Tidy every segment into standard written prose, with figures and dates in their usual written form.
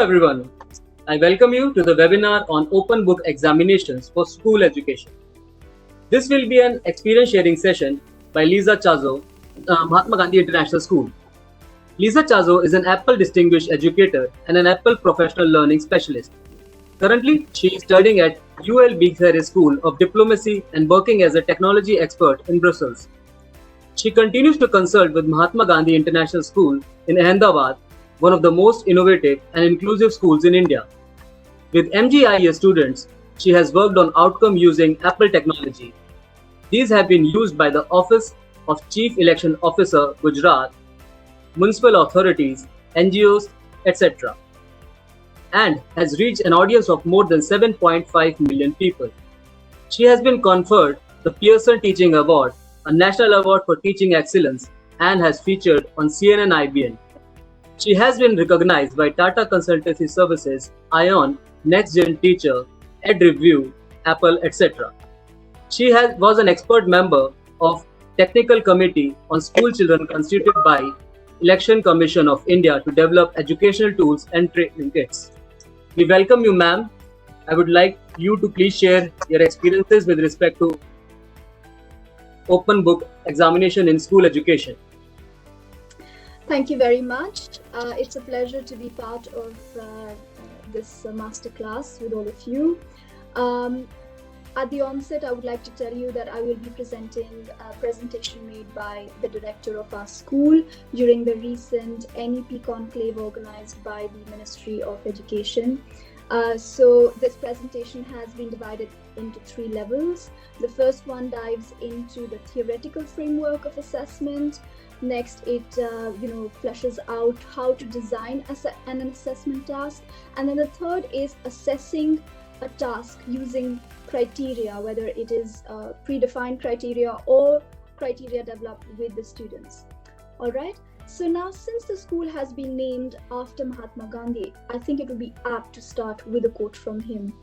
everyone. I welcome you to the webinar on open book examinations for school education. This will be an experience sharing session by Lissa Chazot, Mahatma Gandhi International School. Lissa Chazot is an Apple Distinguished Educator and an Apple Professional Learning Specialist. Currently, she is studying at UL Bighere School of Diplomacy and working as a technology expert in Brussels. She continues to consult with Mahatma Gandhi International School in Ahmedabad, one of the most innovative and inclusive schools in India. With MGIS students, she has worked on outcome using Apple technology. These have been used by the Office of Chief Election Officer, Gujarat, municipal authorities, NGOs, etc., and has reached an audience of more than 7.5 million people. She has been conferred the Pearson Teaching Award, a national award for teaching excellence, and has featured on CNN IBN. She has been recognized by Tata Consultancy Services, ION, Next Gen Teacher, Ed Review, Apple, etc. She was an expert member of Technical Committee on School Children constituted by Election Commission of India to develop educational tools and training kits. We welcome you, ma'am. I would like you to please share your experiences with respect to open book examination in school education. Thank you very much. It's a pleasure to be part of this masterclass with all of you. At the onset, I would like to tell you that I will be presenting a presentation made by the director of our school during the recent NEP conclave organized by the Ministry of Education. So this presentation has been divided into 3 levels. The first one dives into the theoretical framework of assessment. Next, it fleshes out how to design an assessment task. And then the third is assessing a task using criteria, whether it is predefined criteria or criteria developed with the students. All right. So now, since the school has been named after Mahatma Gandhi, I think it would be apt to start with a quote from him.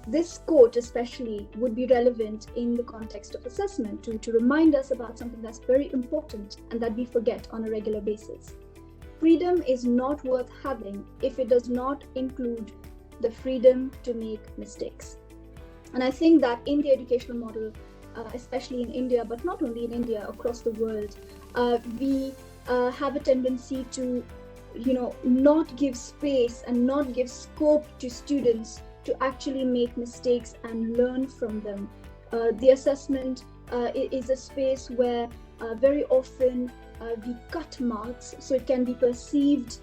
This quote especially would be relevant in the context of assessment to remind us about something that's very important and that we forget on a regular basis. Freedom is not worth having if it does not include the freedom to make mistakes. And I think that in the educational model, especially in India, but not only in India, across the world, we have a tendency to, not give space and not give scope to students to actually make mistakes and learn from them. The assessment is a space where very often we cut marks, so it can be perceived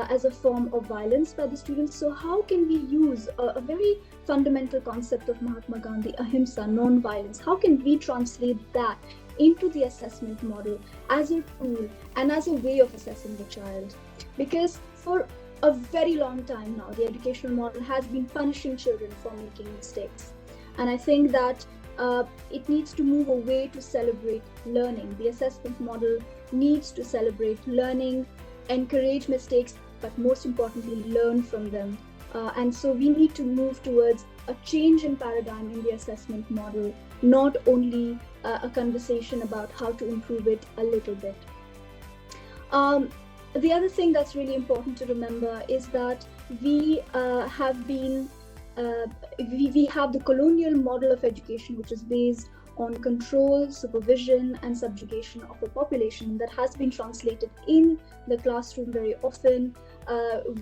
as a form of violence by the students. So how can we use a very fundamental concept of Mahatma Gandhi, Ahimsa, non-violence? How can we translate that into the assessment model as a tool and as a way of assessing the child? Because for a very long time now, the educational model has been punishing children for making mistakes. And I think that it needs to move away to celebrate learning. The assessment model needs to celebrate learning, encourage mistakes, but most importantly, learn from them. And so we need to move towards a change in paradigm in the assessment model, not only a conversation about how to improve it a little bit. The other thing that's really important to remember is that we have the colonial model of education, which is based on control, supervision, and subjugation of the population that has been translated in the classroom very often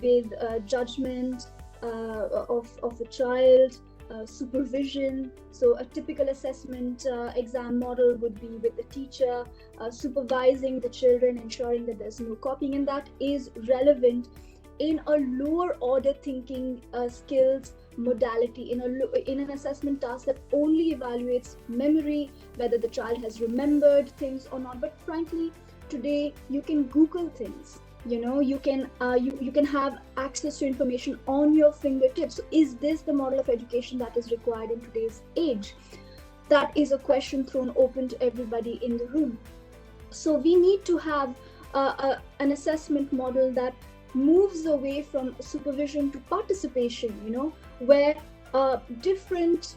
with judgment of the child, supervision. So a typical assessment exam model would be with the teacher supervising the children, ensuring that there's no copying, and that is relevant in a lower order thinking skills modality, in an assessment task that only evaluates memory, whether the child has remembered things or not. But frankly, today you can Google things. You can have access to information on your fingertips. So is this the model of education that is required in today's age? That is a question thrown open to everybody in the room. So we need to have an assessment model that moves away from supervision to participation, where different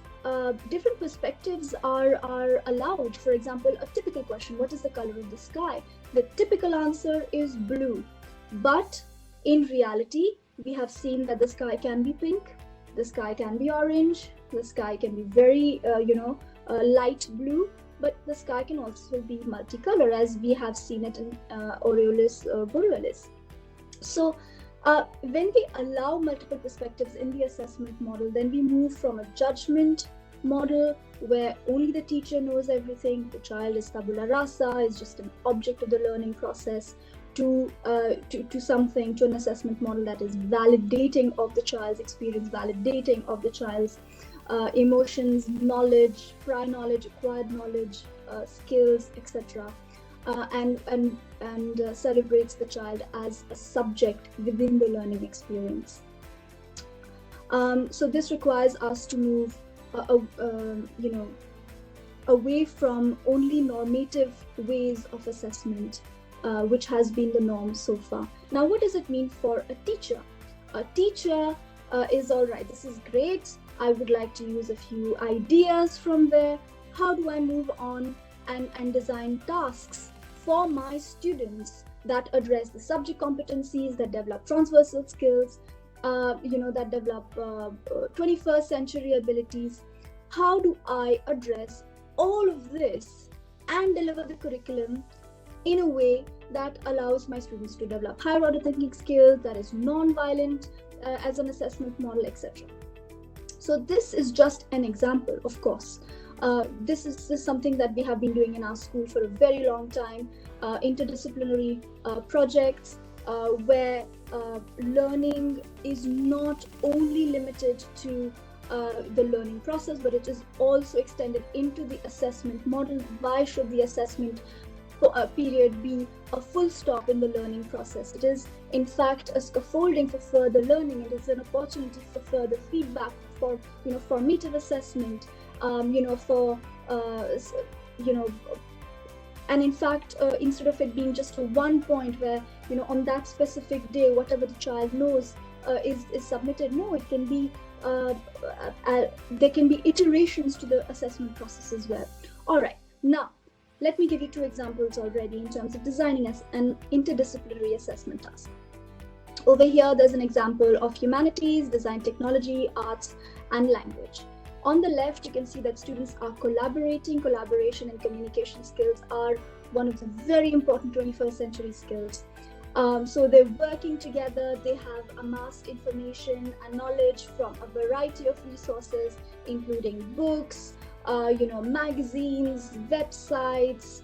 perspectives are allowed. For example, a typical question: what is the color of the sky? The typical answer is blue. But in reality, we have seen that the sky can be pink, the sky can be orange, the sky can be very, light blue, but the sky can also be multicolor, as we have seen it in Aureolus Borealis. So when we allow multiple perspectives in the assessment model, then we move from a judgment model where only the teacher knows everything, the child is tabula rasa, is just an object of the learning process, to an assessment model that is validating of the child's experience, validating of the child's emotions, knowledge, prior knowledge, acquired knowledge, skills, etc., and celebrates the child as a subject within the learning experience. So this requires us to move away from only normative ways of assessment, which has been the norm so far. Now, what does it mean for a teacher? A teacher is all right, this is great, I would like to use a few ideas from there. How do I move on and design tasks for my students that address the subject competencies, that develop transversal skills, that develop 21st century abilities? How do I address all of this and deliver the curriculum in a way that allows my students to develop higher order thinking skills, that is non-violent as an assessment model, etc.? So this is just an example, of course. This is something that we have been doing in our school for a very long time. Interdisciplinary projects where learning is not only limited to the learning process, but it is also extended into the assessment model. Why should the assessment period be a full stop in the learning process? It is in fact a scaffolding for further learning. It is an opportunity for further feedback, for formative assessment, and in fact instead of it being just a one point where on that specific day whatever the child knows is submitted. No, it can be there can be iterations to the assessment process as well. All right, now let me give you two examples already in terms of designing an interdisciplinary assessment task. Over here, there's an example of humanities, design, technology, arts, and language. On the left, you can see that students are collaborating. Collaboration and communication skills are one of the very important 21st century skills. So they're working together, they have amassed information and knowledge from a variety of resources, including books, magazines, websites,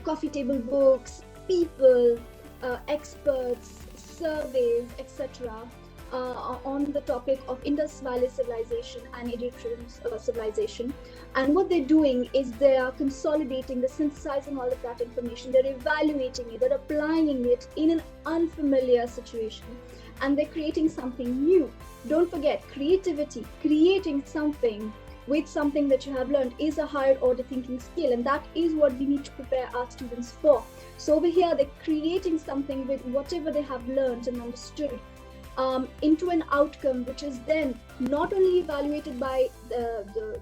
coffee table books, people, experts, surveys, etc. On the topic of Indus Valley civilization and Egyptian civilization. And what they're doing is they are consolidating, they're synthesizing all of that information, they're evaluating it, they're applying it in an unfamiliar situation, and they're creating something new. Don't forget, creativity, creating something with something that you have learned is a higher order thinking skill, and that is what we need to prepare our students for. So over here, they're creating something with whatever they have learned and understood, into an outcome which is then not only evaluated by the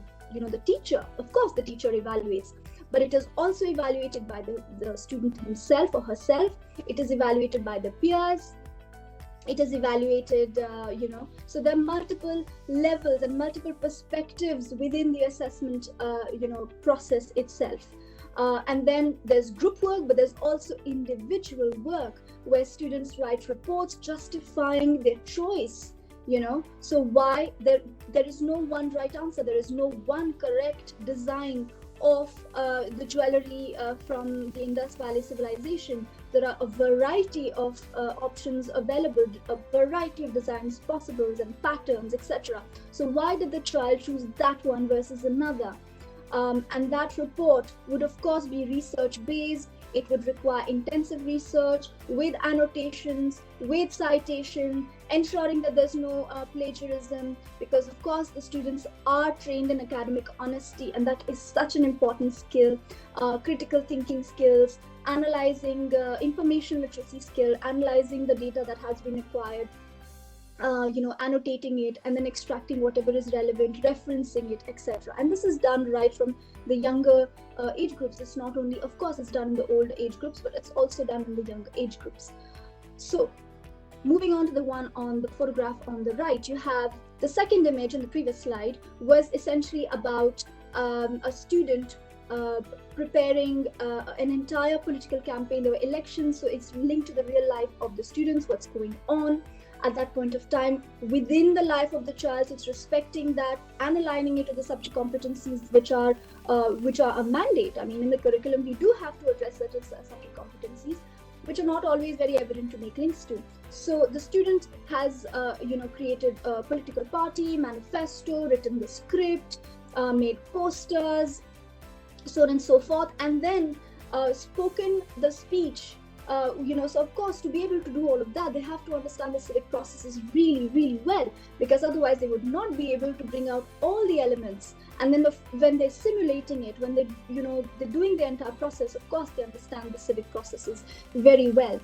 teacher. Of course the teacher evaluates, but it is also evaluated by the student himself or herself. It is evaluated by the peers. It is evaluated, so there are multiple levels and multiple perspectives within the assessment process itself. And then there's group work, but there's also individual work where students write reports justifying their choice, So why there is no one right answer, there is no one correct design of the jewelry from the Indus Valley civilization. There are a variety of options available, a variety of designs possible and patterns, etc. So why did the child choose that one versus another? And that report would of course be research based. It would require intensive research with annotations, with citation, ensuring that there's no plagiarism, because of course the students are trained in academic honesty, and that is such an important skill. Critical thinking skills, analyzing information literacy skill, analyzing the data that has been acquired, annotating it and then extracting whatever is relevant, referencing it, etc. And this is done right from the younger age groups. It's not only, of course, it's done in the old age groups, but it's also done in the younger age groups. So Moving on to the one on the photograph on the right, you have the second image in the previous slide was essentially about a student preparing an entire political campaign. There were elections, so it's linked to the real life of the students, what's going on at that point of time within the life of the child. It's respecting that and aligning it to the subject competencies which are a mandate. I mean, in the curriculum we do have to address certain subject competencies which are not always very evident to make links to. So the student has created a political party manifesto, written the script, made posters, so on and so forth, and then spoken the speech. So of course, to be able to do all of that, they have to understand the civic processes really, really well, because otherwise they would not be able to bring out all the elements. And then when they're simulating it, when they're doing the entire process, of course they understand the civic processes very well.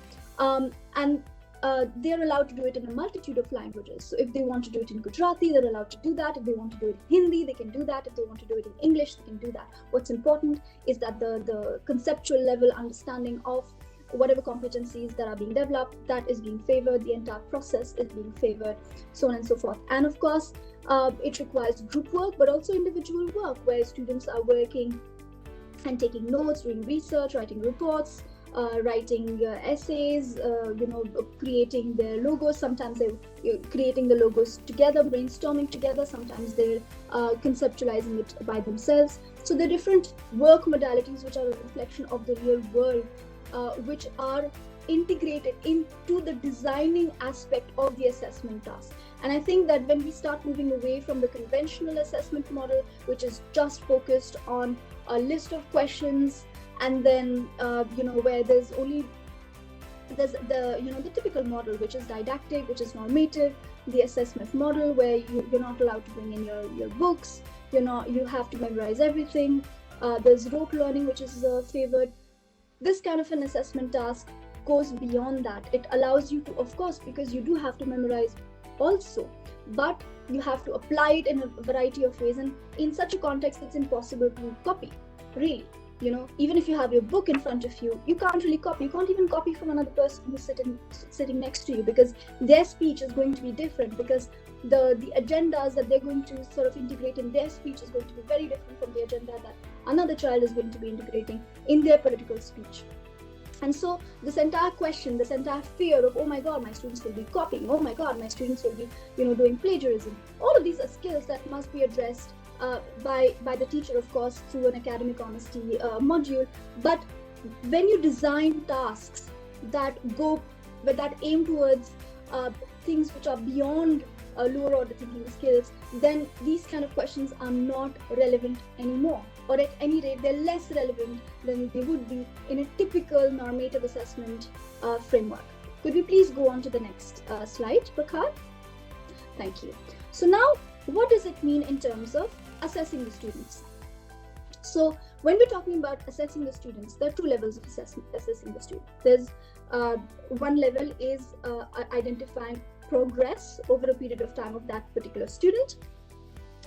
They're allowed to do it in a multitude of languages. So if they want to do it in Gujarati, they're allowed to do that. If they want to do it in Hindi, they can do that. If they want to do it in English, they can do that. What's important is that the conceptual level understanding of whatever competencies that are being developed, that is being favored, the entire process is being favored, so on and so forth. And of course, it requires group work, but also individual work, where students are working and taking notes, doing research, writing reports, writing essays, creating their logos. Sometimes they're creating the logos together, brainstorming together. Sometimes they're conceptualizing it by themselves. So the different work modalities which are a reflection of the real world, which are integrated into the designing aspect of the assessment task. And I think that when we start moving away from the conventional assessment model, which is just focused on a list of questions, and then where there's the typical model, which is didactic, which is normative, the assessment model where you're not allowed to bring in your books, you have to memorize everything. There's rote learning, which is favored. This kind of an assessment task goes beyond that. It allows you to, of course, because you do have to memorize also, but you have to apply it in a variety of ways, and in such a context it's impossible to copy, really. Even if you have your book in front of you, you can't really copy. You can't even copy from another person who's sitting next to you, because their speech is going to be different, because the agendas that they're going to sort of integrate in their speech is going to be very different from the agenda that another child is going to be integrating in their political speech. And so this entire question, this entire fear of, oh my God, my students will be copying, oh my God, my students will be doing plagiarism, all of these are skills that must be addressed by the teacher, of course, through an academic honesty module. But when you design tasks that aim towards things which are beyond lower order thinking skills, then these kind of questions are not relevant anymore, or at any rate they're less relevant than they would be in a typical normative assessment framework. Could we please go on to the next slide, Prakhar? Thank you. So now, what does it mean in terms of assessing the students? So when we're talking about assessing the students, there are two levels of assessing the student. There's one level is identifying progress over a period of time of that particular student,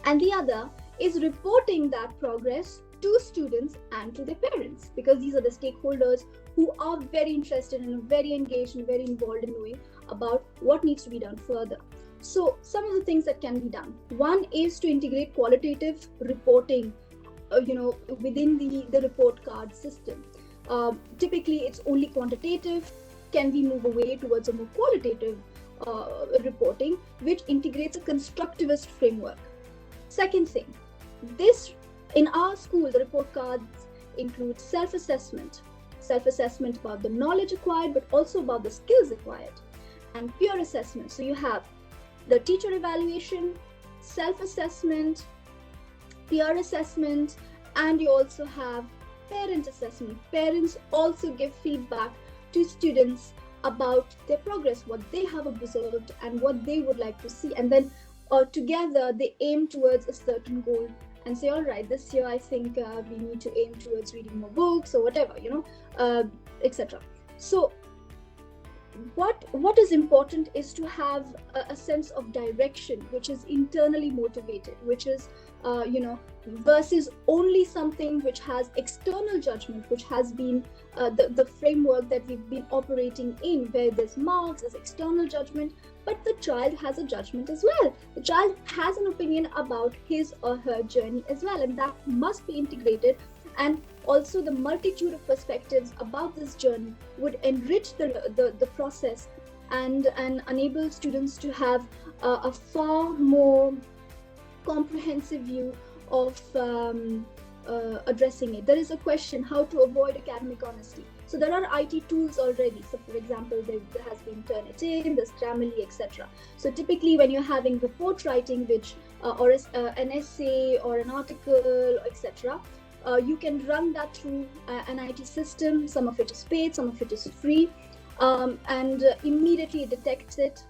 and the other is reporting that progress to students and to their parents, because these are the stakeholders who are very interested and very engaged and very involved in knowing about what needs to be done further. So some of the things that can be done, one is to integrate qualitative reporting within the report card system. Typically it's only quantitative. Can we move away towards a more qualitative reporting, which integrates a constructivist framework? Second thing, this in our school, the report cards include self-assessment about the knowledge acquired, but also about the skills acquired, and peer assessment. So you have the teacher evaluation, self-assessment, peer assessment, and you also have parent assessment. Parents also give feedback to students about their progress, what they have observed and what they would like to see, and then together they aim towards a certain goal and say, all right, this year I think we need to aim towards reading more books or whatever, etc. So what is important is to have a sense of direction, which is internally motivated, which is versus only something which has external judgment, which has been the framework that we've been operating in, where there's marks, there's external judgment, but the child has a judgment as well. The child has an opinion about his or her journey as well, and that must be integrated. And also the multitude of perspectives about this journey would enrich the process and enable students to have a far more comprehensive view of addressing it. There is a question how to avoid academic honesty. So there are IT tools already. So for example, there has been Turnitin, there's Grammarly, etc. So typically when you're having report writing, which or an essay or an article, etc., you can run that through an IT system. Some of it is paid, some of it is free, and immediately it detects it.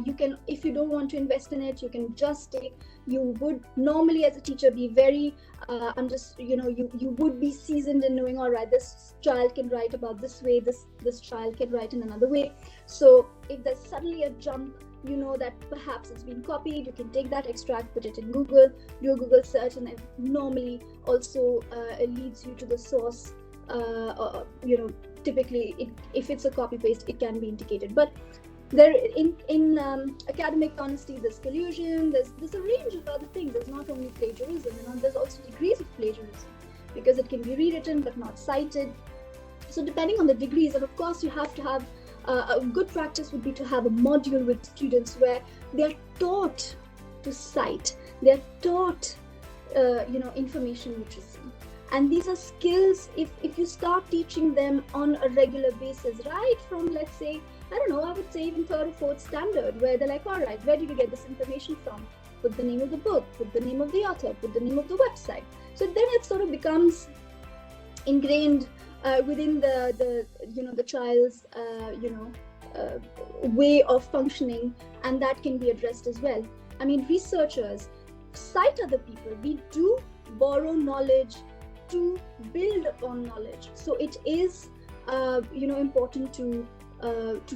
You can, if you don't want to invest in it, you can just take. You would normally, as a teacher, be very, you would be seasoned in knowing, all right, this child can write about this way, this child can write in another way. So if there's suddenly a jump, you know that perhaps it's been copied, you can take that extract, put it in Google, do a Google search, and it normally also leads you to the source. Typically, if it's a copy paste, it can be indicated. But there, in academic honesty, there's collusion, there's a range of other things. There's not only plagiarism, there's also degrees of plagiarism, because it can be rewritten but not cited. So depending on the degrees, and of course you have to have a good practice would be to have a module with students where they're taught to cite, they're taught information literacy. And these are skills, if you start teaching them on a regular basis, right from, let's say, I would say even third or fourth standard, where they're like, all right, where did you get this information from? Put the name of the book, put the name of the author, put the name of the website. So then it sort of becomes ingrained within the child's way of functioning, and that can be addressed as well. I mean, researchers cite other people. We do borrow knowledge to build on knowledge. So it is important to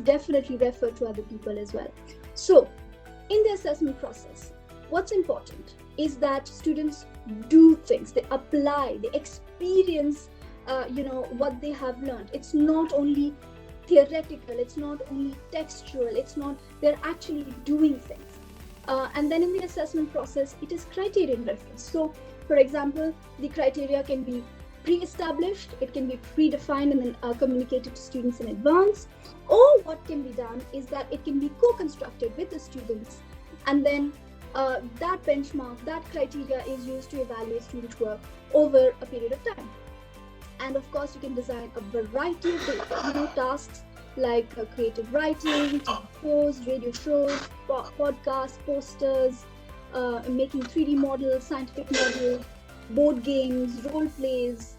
definitely refer to other people as well. So in the assessment process, what's important is that students do things, they apply, they experience what they have learned. It's not only theoretical, it's not only textual, they're actually doing things. And then in the assessment process, it is criterion reference. So for example, the criteria can be pre-established, it can be predefined and then communicated to students in advance, or what can be done is that it can be co-constructed with the students, and then that benchmark, that criteria is used to evaluate student work over a period of time. And of course, you can design a variety of tasks like creative writing, shows, radio shows, podcasts, posters, making 3D models, scientific models, board games, role plays,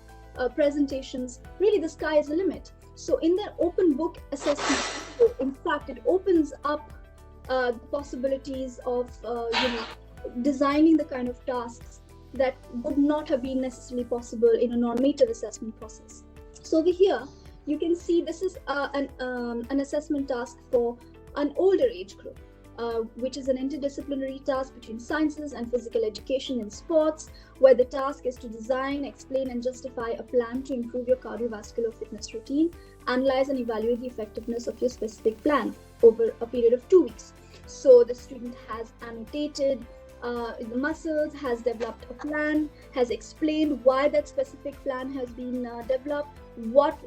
presentations. Really, the sky is the limit. So in the open book assessment, in fact, it opens up the possibilities of designing the kind of tasks that would not have been necessarily possible in a normative assessment process. So over here, you can see this is an assessment task for an older age group, which is an interdisciplinary task between sciences and physical education and sports, where the task is to design, explain, and justify a plan to improve your cardiovascular fitness routine, analyze and evaluate the effectiveness of your specific plan over a period of 2 weeks. So the student has annotated the muscles, has developed a plan, has explained why that specific plan has been developed, what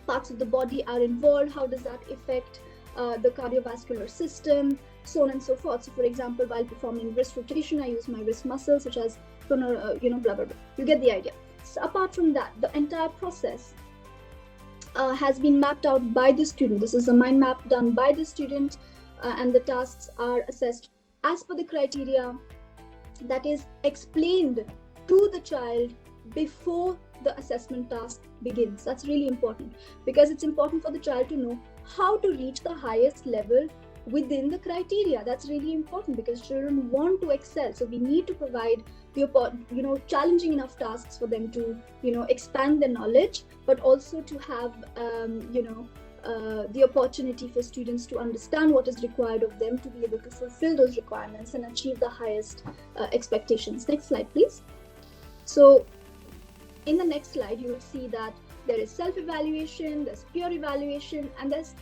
parts of the body are involved, how does that affect the cardiovascular system, so on and so forth. So for example, while performing wrist rotation, I use my wrist muscles, such as blah blah blah. You get the idea. So apart from that, the entire process has been mapped out by the student. This is a mind map done by the student, and the tasks are assessed as per the criteria that is explained to the child before the assessment task begins. That's really important, because it's important for the child to know how to reach the highest level within the criteria. That's really important because children want to excel. So we need to provide the challenging enough tasks for them to expand their knowledge, but also to have the opportunity for students to understand what is required of them to be able to fulfill those requirements and achieve the highest expectations. Next slide, please. So in the next slide, you will see that there is self-evaluation, there's peer evaluation, and there's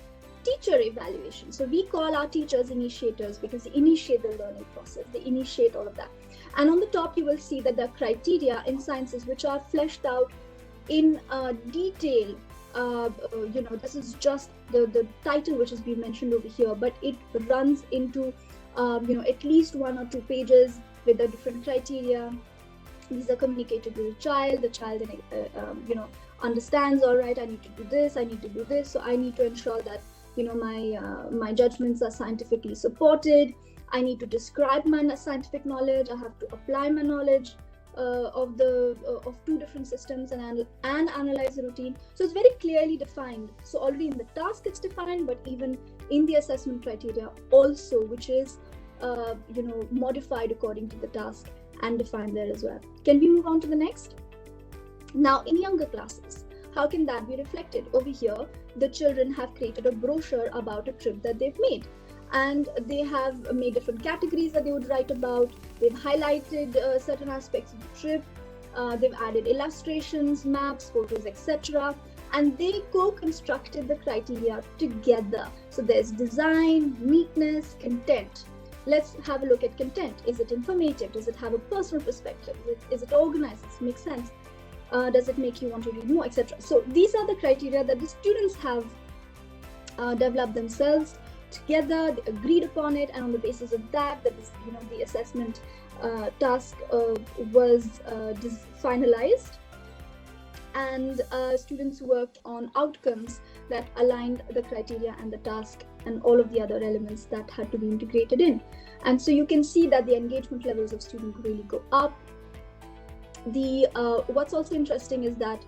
teacher evaluation. So we call our teachers initiators because they initiate the learning process, they initiate all of that. And on the top, you will see that the criteria in sciences which are fleshed out in detail. This is just the title which has been mentioned over here, but it runs into at least 1 or 2 pages with the different criteria. These are communicated with the child. The child understands, all right, I need to do this, I need to do this. So I need to ensure that my judgments are scientifically supported. I need to describe my scientific knowledge. I have to apply my knowledge of 2 different systems and analyze the routine. So it's very clearly defined. So already in the task it's defined, but even in the assessment criteria also, which is modified according to the task and defined there as well. Can we move on to the next? Now in younger classes, how can that be reflected? Over here, the children have created a brochure about a trip that they've made. And they have made different categories that they would write about. They've highlighted certain aspects of the trip. They've added illustrations, maps, photos, etc. And they co-constructed the criteria together. So there's design, neatness, content. Let's have a look at content. Is it informative? Does it have a personal perspective? Is it organized? Does it make sense? Does it make you want to read more, etc.? So these are the criteria that the students have developed themselves together. They agreed upon it, and on the basis of that, the assessment task was finalized, and students worked on outcomes that aligned the criteria and the task and all of the other elements that had to be integrated in. And so you can see that the engagement levels of students really go up. What's also interesting is that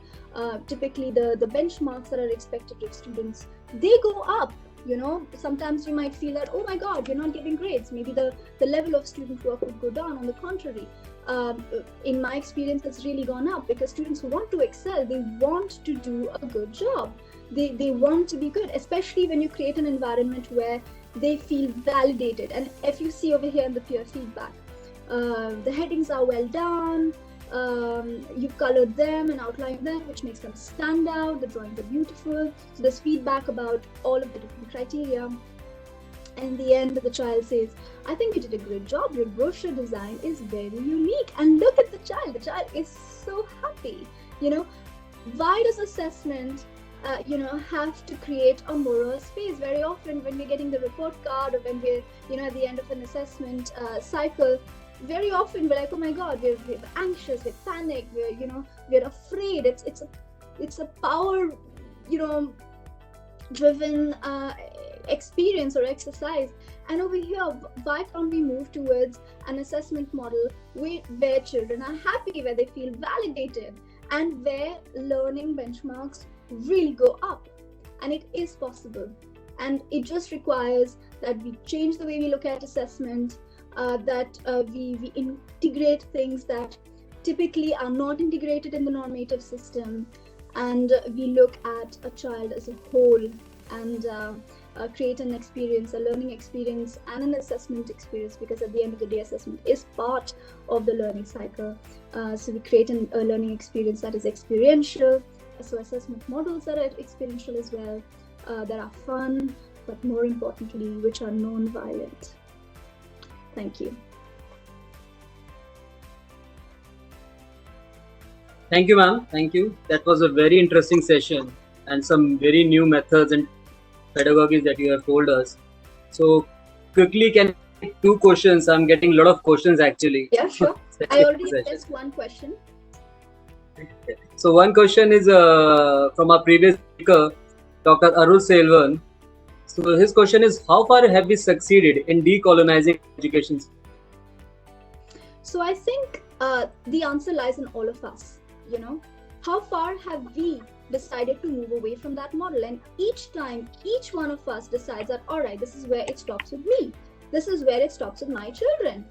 typically the benchmarks that are expected of students, they go up. Sometimes you might feel that, oh my God, you're not getting grades. Maybe the level of student work would go down. On the contrary, in my experience, it's really gone up because students want to excel. They want to do a good job. They want to be good, especially when you create an environment where they feel validated. And if you see over here in the peer feedback, the headings are well done. You've colored them and outlined them, which makes them stand out. The drawings are beautiful. So there's feedback about all of the different criteria. And in the end, the child says, I think you did a great job. Your brochure design is very unique. And look at the child. The child is so happy. Why does assessment have to create a moral space? Very often when we're getting the report card or when we're, at the end of an assessment cycle, very often we're like, oh my God, we're anxious, we're panicked, we're afraid. It's a power, driven experience or exercise. And over here, why can't we move towards an assessment model where children are happy, where they feel validated, and where learning benchmarks really go up? And it is possible. And it just requires that we change the way we look at assessment, that we integrate things that typically are not integrated in the normative system, and we look at a child as a whole and create an experience, a learning experience and an assessment experience, because at the end of the day, assessment is part of the learning cycle. So we create a learning experience that is experiential. So assessment models that are experiential as well, that are fun, but more importantly, which are non-violent. Thank you. Thank you, ma'am. Thank you. That was a very interesting session and some very new methods and pedagogies that you have told us. So quickly, can I take 2 questions? I'm getting a lot of questions actually. Yeah, sure. I already asked one question. So one question is from our previous speaker, Dr. Arul Selvan. So his question is, how far have we succeeded in decolonizing education? So I think the answer lies in all of us. How far have we decided to move away from that model. And each time, each one of us decides that, all right, this is where it stops with me. This is where it stops with my children.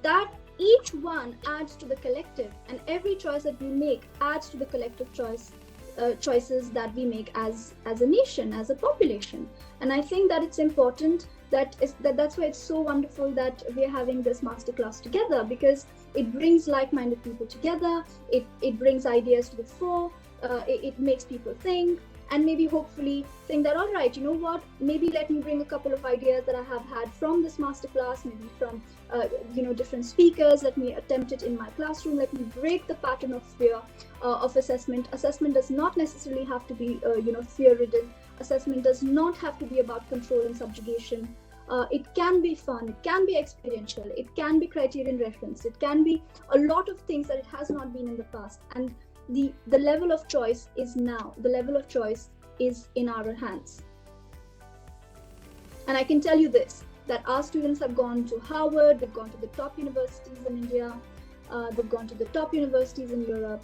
That each one adds to the collective, and every choice that we make adds to the collective choices that we make as a nation, as a population. And I think that it's important that's why it's so wonderful that we're having this masterclass together, because it brings like-minded people together. It brings ideas to the fore. It makes people think, and maybe hopefully think that, all right, you know what, maybe let me bring a couple of ideas that I have had from this masterclass, maybe from different speakers. Let me attempt it in my classroom. Let me break the pattern of fear of assessment. Assessment does not necessarily have to be fear-ridden. Assessment does not have to be about control and subjugation. It can be fun, it can be experiential, it can be criterion reference, it can be a lot of things that it has not been in the past. And the level of choice is now. The level of choice is in our hands. And I can tell you this, that our students have gone to Harvard, they've gone to the top universities in India, they've gone to the top universities in Europe.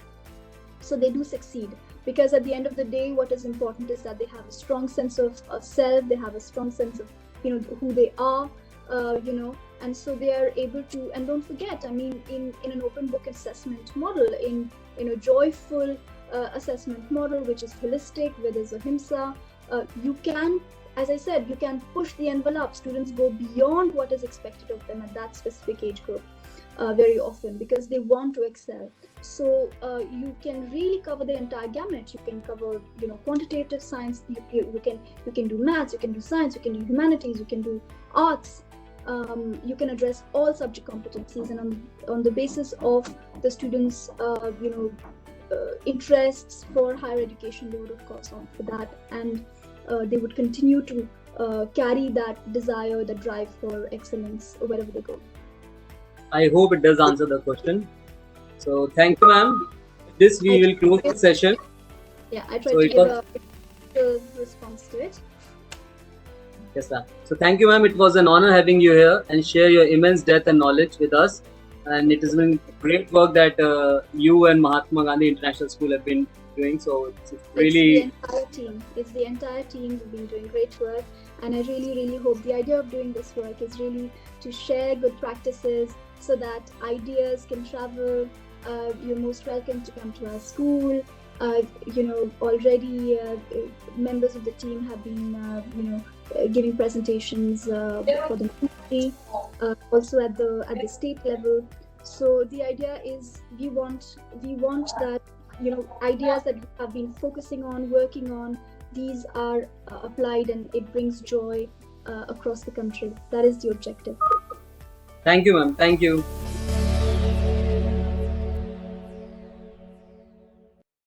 So they do succeed, because at the end of the day, what is important is that they have a strong sense of self, they have a strong sense of who they are, and so they are able to. And don't forget, I mean, in an open book assessment model, in a joyful assessment model, which is holistic, where there's Ahimsa, you can, as I said, you can push the envelope. Students go beyond what is expected of them at that specific age group very often, because they want to excel. So you can really cover the entire gamut. You can cover, quantitative science. You can do maths. You can do science. You can do humanities. You can do arts. You can address all subject competencies, and on the basis of the students' interests for higher education, they would of course opt for that, and they would continue to carry that desire, the drive for excellence wherever they go. I hope it does answer the question. So thank you, ma'am. With this, we will close the session. Yeah, I tried to give a response to it. Yes, ma'am. So thank you, ma'am. It was an honor having you here and share your immense depth and knowledge with us. And it has been great work that you and Mahatma Gandhi International School have been doing. So it's really... It's the entire team who've been doing great work. And I really, really hope the idea of doing this work is really to share good practices so that ideas can travel. You're most welcome to come to our school. Already members of the team have been, giving presentations for the community, also at the state level. So the idea is we want that ideas that we have been focusing on, working on, these are applied, and it brings joy across the country. That is the objective. Thank you, ma'am. Thank you.